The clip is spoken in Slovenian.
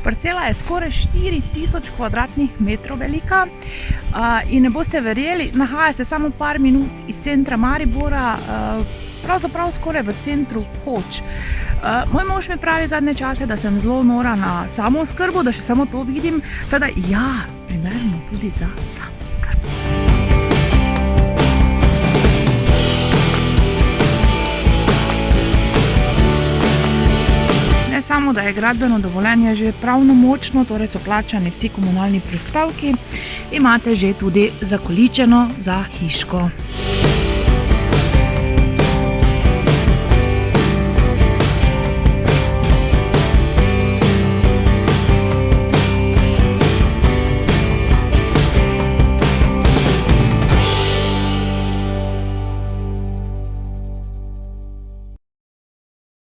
Parcela je skoraj 4000 kvadratnih metrov velika in ne boste verjeli, nahaja se samo par minut iz centra Maribora, pravzaprav skoraj v centru Hoč. Moj mož mi pravi zadnje čase, da sem zelo nora na samooskrbo, da še samo to vidim, teda ja, primerno tudi za samooskrbo. Ne samo, da je gradbeno dovoljenje že pravnomočno, torej so plačani vsi komunalni prispevki, imate že tudi zakoličeno za hiško.